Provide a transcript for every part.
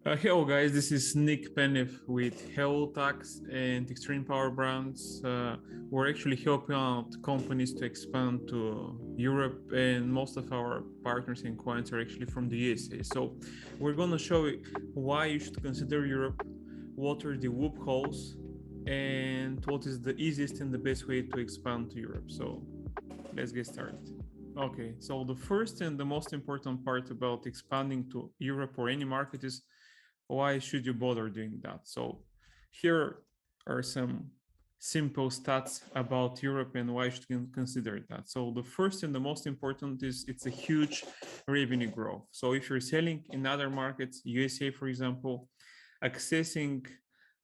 Hello guys, this is Nick Penev with hellotax and Extreme Power brands. We're actually helping out companies to expand to Europe, and most of our partners and clients are actually from the USA. So we're going to show you why you should consider Europe, what are the loopholes, and what is the easiest and the best way to expand to Europe. So let's get started. Okay, so the first and the most important part about expanding to Europe or any market is why should you bother doing that? So here are some simple stats about Europe and why you should consider that. So the first and the most important is it's a huge revenue growth. So if you're selling in other markets, USA, for example, accessing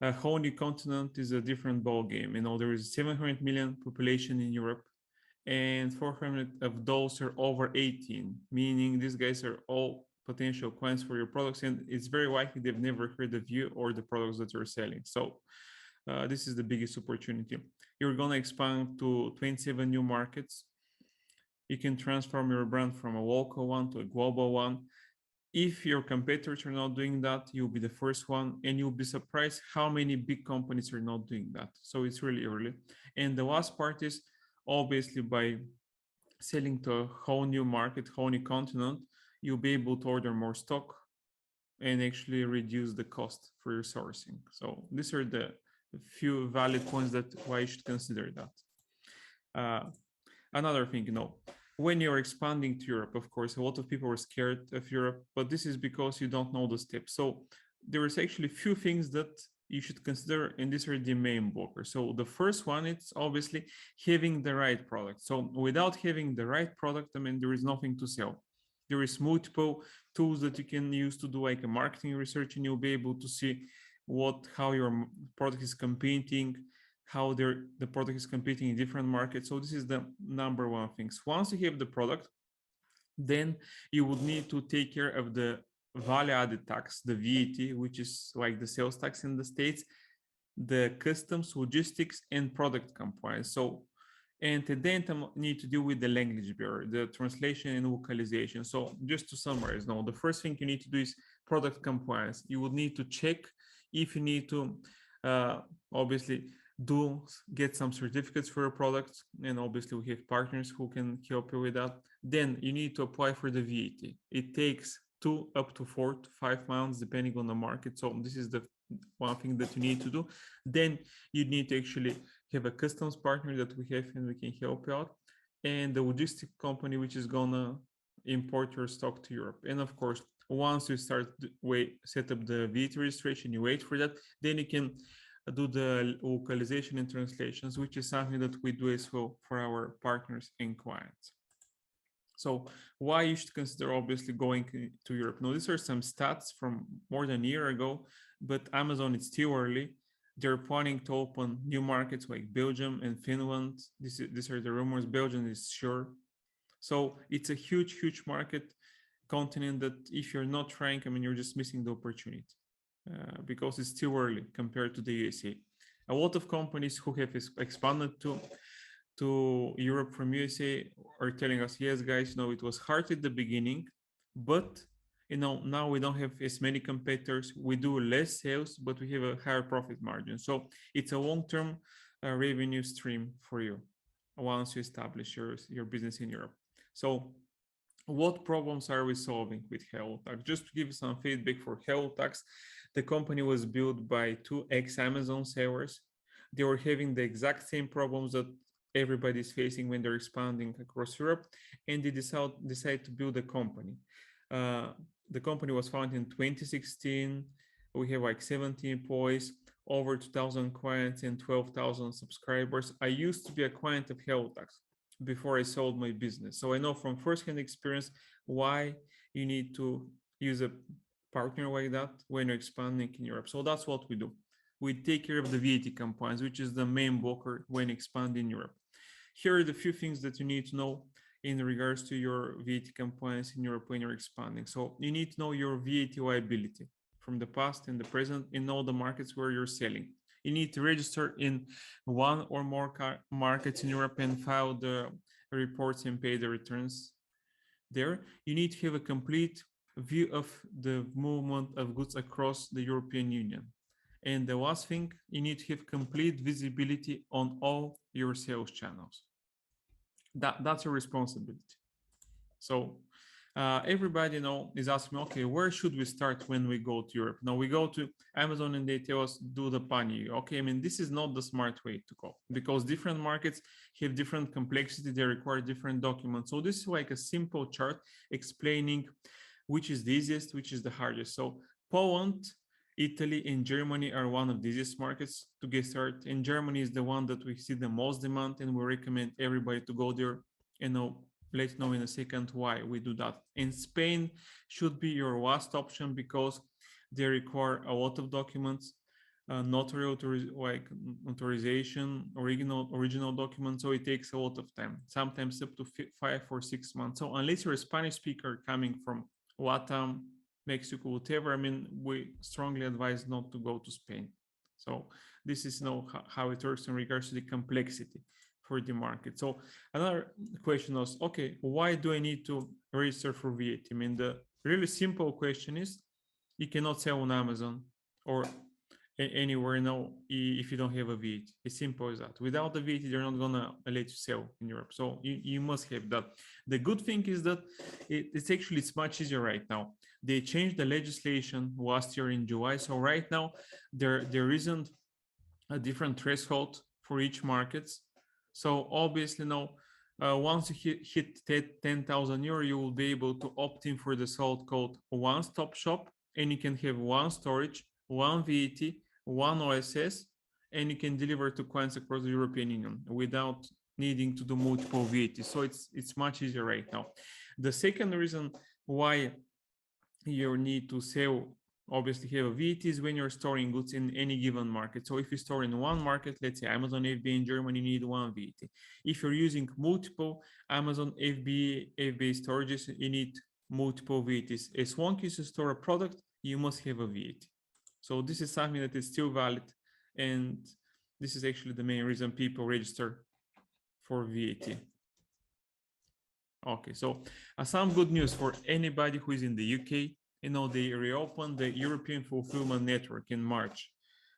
a whole new continent is a different ball game. You know, there is 700 million population in Europe, and 400 of those are over 18, meaning these guys are all potential clients for your products, and it's very likely they've never heard of you or the products that you're selling. So this is the biggest opportunity. You're going to expand to 27 new markets. You can transform your brand from a local one to a global one. If your competitors are not doing that, you'll be the first one, and you'll be surprised how many big companies are not doing that. So it's really early. And the last part is obviously by selling to a whole new market, whole new continent, you'll be able to order more stock and actually reduce the cost for your sourcing. So these are the few valid points that why you should consider that. Another thing, when you're expanding to Europe, of course, a lot of people are scared of Europe, but this is because you don't know the steps. So there is actually a few things that you should consider, and these are the main blockers. So the first one, it's obviously having the right product. So without having the right product, there is nothing to sell. There is multiple tools that you can use to do like a marketing research, and you'll be able to see how your product is competing, how the product is competing in different markets. So this is the number one thing. Once you have the product, then you would need to take care of the value added tax, the VAT, which is like the sales tax in the States, the customs, logistics, and product compliance. So, and then need to deal with the language barrier, the translation and localization. So just to summarize, now the first thing you need to do is product compliance. You would need to check if you need to obviously get some certificates for your products, and obviously we have partners who can help you with that. Then you need to apply for the VAT. It takes up to 4 to 5 months depending on the market. So this is the one thing that you need to do. Then you need to actually have a customs partner that we have and we can help you out, and the logistic company which is gonna import your stock to Europe. And of course, once you set up the VAT registration, you wait for that, then you can do the localization and translations, which is something that we do as well for our partners and clients. So why you should consider obviously going to Europe? Now, these are some stats from more than a year ago, but Amazon is still early. They're planning to open new markets like Belgium and Finland. These are the rumors. Belgium is sure. So it's a huge, huge market continent that if you're not trying, you're just missing the opportunity because it's still early compared to the USA. A lot of companies who have expanded to Europe from USA are telling us, yes, guys, it was hard at the beginning, but now we don't have as many competitors. We do less sales, but we have a higher profit margin. So it's a long-term revenue stream for you once you establish your business in Europe. So what problems are we solving with hellotax? Just to give you some feedback for hellotax, the company was built by 2 ex-Amazon sellers. They were having the exact same problems that everybody's facing when they're expanding across Europe, and they decided to build a company. The company was founded in 2016. We have like 70 employees, over 2,000 clients, and 12,000 subscribers. I used to be a client of hellotax before I sold my business. So I know from firsthand experience why you need to use a partner like that when you're expanding in Europe. So that's what we do. We take care of the VAT compliance, which is the main blocker when expanding in Europe. Here are the few things that you need to know in regards to your VAT compliance in Europe when you're expanding. So you need to know your VAT liability from the past and the present in all the markets where you're selling. You need to register in one or more markets in Europe and file the reports and pay the returns there. You need to have a complete view of the movement of goods across the European Union. And the last thing, you need to have complete visibility on all your sales channels. That's your responsibility. So everybody is asking me, okay, where should we start when we go to Europe? Now we go to Amazon and they tell us do the pani. Okay, I mean, this is not the smart way to go because different markets have different complexity. They require different documents. So this is like a simple chart explaining which is the easiest, which is the hardest. So Poland, Italy, and Germany are one of the easiest markets to get started. And Germany is the one that we see the most demand, and we recommend everybody to go there. Let's know in a second why we do that. And Spain should be your last option because they require a lot of documents, notary authorization, original documents. So it takes a lot of time, sometimes up to 5 or 6 months. So unless you're a Spanish speaker coming from Latam, Mexico, whatever, I mean, we strongly advise not to go to Spain. So this is how it works in regards to the complexity for the market. So another question was, okay, why do I need to register for VAT? I mean, the really simple question is, you cannot sell on Amazon or anywhere now if you don't have a VAT. As simple as that. Without the VAT, they're not gonna let you sell in Europe. So you must have that. The good thing is that it's much easier right now. They changed the legislation last year in July. So right now there isn't a different threshold for each markets. So obviously now, once you hit 10,000 euro, you will be able to opt in for the sold code one-stop shop, and you can have one storage, one VAT, one OSS, and you can deliver to clients across the European Union without needing to do multiple VAT. So it's much easier right now. The second reason why you need to sell, obviously have a VAT, is when you're storing goods in any given market. So if you store in one market, let's say Amazon FBA in Germany, you need one VAT. If you're using multiple Amazon FBA storages, you need multiple VATs. As long as you store a product, you must have a VAT. So this is something that is still valid. And this is actually the main reason people register for VAT. Okay, so some good news for anybody who is in the UK. They reopened the European Fulfillment Network in March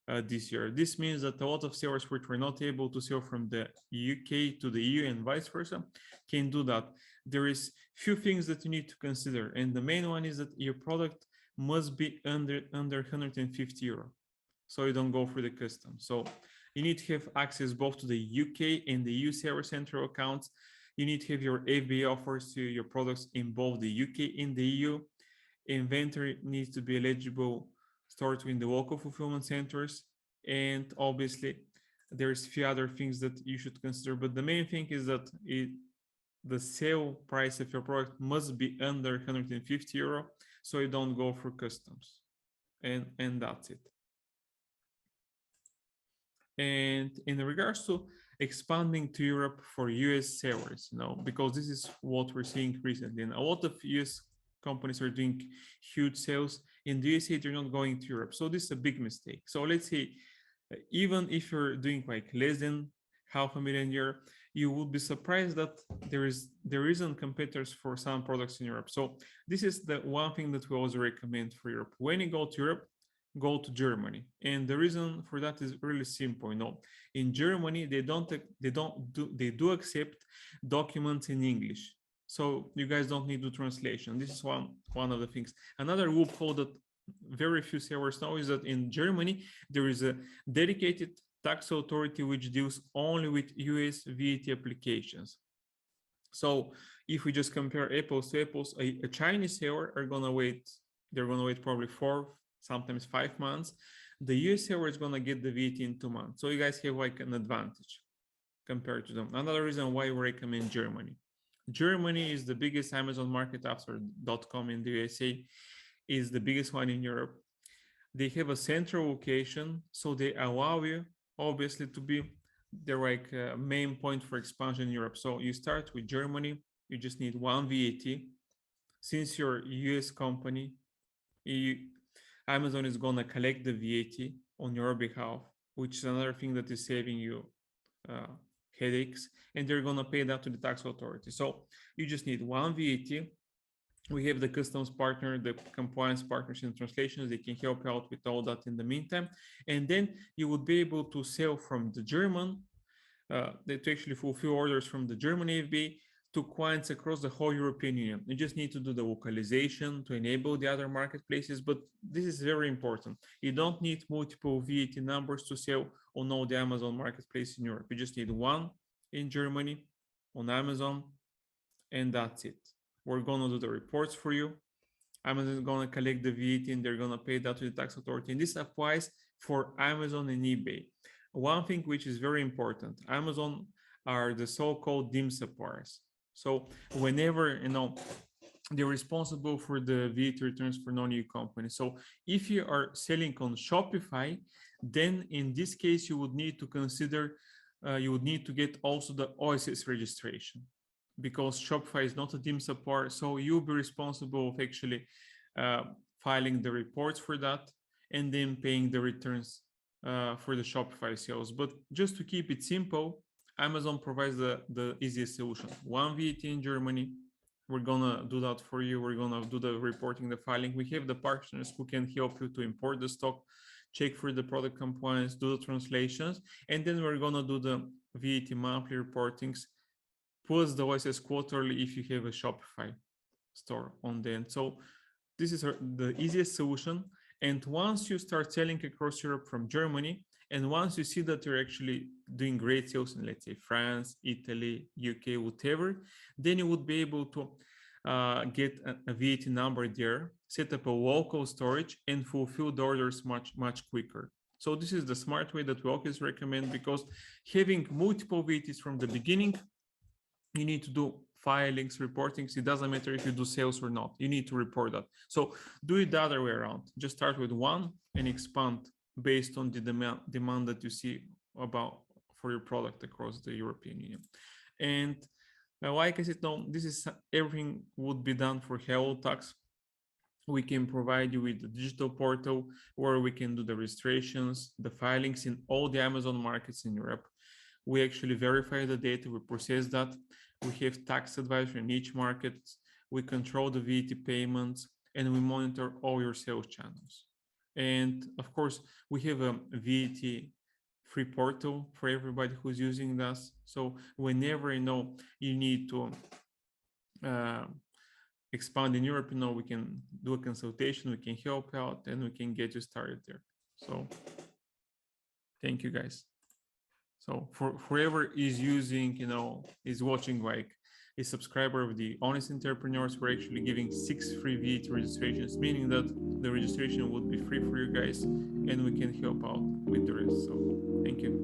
this year. This means that a lot of sellers which were not able to sell from the UK to the EU and vice versa can do that. There is few things that you need to consider, and the main one is that your product must be under 150 euro, so you don't go through the customs. So you need to have access both to the UK and the EU seller central accounts. You need to have your FBA offers to your products in both the UK and the EU. Inventory needs to be eligible stored in the local fulfillment centers. And obviously, there's a few other things that you should consider. But the main thing is that the sale price of your product must be under 150 euro, so you don't go for customs. And that's it. And in regards to expanding to Europe for US sellers, because this is what we're seeing recently, and a lot of US companies are doing huge sales in the USA, they're not going to Europe. So this is a big mistake. So let's say, even if you're doing like less than $500,000 a year, you will be surprised that there isn't competitors for some products in Europe. So this is the one thing that we also recommend for Europe. When you go to Europe, go to Germany. And the reason for that is really simple. In Germany, they do accept documents in English. So you guys don't need to translation. This is one of the things. Another loophole that very few sellers know is that in Germany, there is a dedicated tax authority which deals only with US VAT applications. So if we just compare apples to apples, a Chinese seller they're gonna wait probably 4, sometimes 5 months. The US seller is gonna get the VAT in 2 months. So you guys have like an advantage compared to them. Another reason why we recommend Germany. Germany is the biggest Amazon market after .com in the USA, is the biggest one in Europe. They have a central location, so they allow you obviously to be their main point for expansion in Europe. So you start with Germany, you just need one VAT. Since you're a US company, Amazon is gonna collect the VAT on your behalf, which is another thing that is saving you headaches, and they're gonna pay that to the tax authority. So you just need one VAT. We have the customs partner, the compliance partners and translations. They can help out with all that in the meantime. And then you would be able to sell from the German, to actually fulfill orders from the German AFB to clients across the whole European Union. You just need to do the localization to enable the other marketplaces, but this is very important. You don't need multiple VAT numbers to sell on all the Amazon marketplace in Europe. You just need one in Germany on Amazon, and that's it. We're gonna do the reports for you. Amazon is gonna collect the VAT and they're gonna pay that to the tax authority. And this applies for Amazon and eBay. One thing which is very important, Amazon are the so-called DIM suppliers. So whenever, they're responsible for the VAT returns for non-EU companies. So if you are selling on Shopify, then in this case, you would need to consider, you would need to get also the OSS registration, because Shopify is not a DIM supplier. So you'll be responsible of actually filing the reports for that and then paying the returns for the Shopify sales. But just to keep it simple, Amazon provides the easiest solution. One VAT in Germany. We're gonna do that for you. We're gonna do the reporting, the filing. We have the partners who can help you to import the stock, check for the product compliance, do the translations, and then we're gonna do the VAT monthly reportings, plus the OSS quarterly if you have a Shopify store on the end. So this is the easiest solution. And once you start selling across Europe from Germany, and once you see that you're actually doing great sales in, let's say, France, Italy, UK, whatever, then you would be able to get a VAT number there, set up a local storage, and fulfill the orders much, much quicker. So this is the smart way that we always recommend, because having multiple VATs from the beginning, you need to do filings, reportings. It doesn't matter if you do sales or not. You need to report that. So do it the other way around. Just start with one and expand based on the demand that you see about for your product across the European Union. And like I said, no, this is everything would be done for hellotax. We can provide you with the digital portal where we can do the registrations, the filings in all the Amazon markets in Europe. We actually verify the data, we process that. We have tax advisor in each market. We control the VAT payments, and we monitor all your sales channels. And of course, we have a VAT free portal for everybody who's using this. So whenever you need to expand in Europe, we can do a consultation, we can help out, and we can get you started there. So thank you, guys. So for whoever is using, is watching like a subscriber of the Honest Entrepreneurs, we're actually giving 6 free VAT registrations, meaning that the registration would be free for you guys, and we can help out with the rest. So thank you.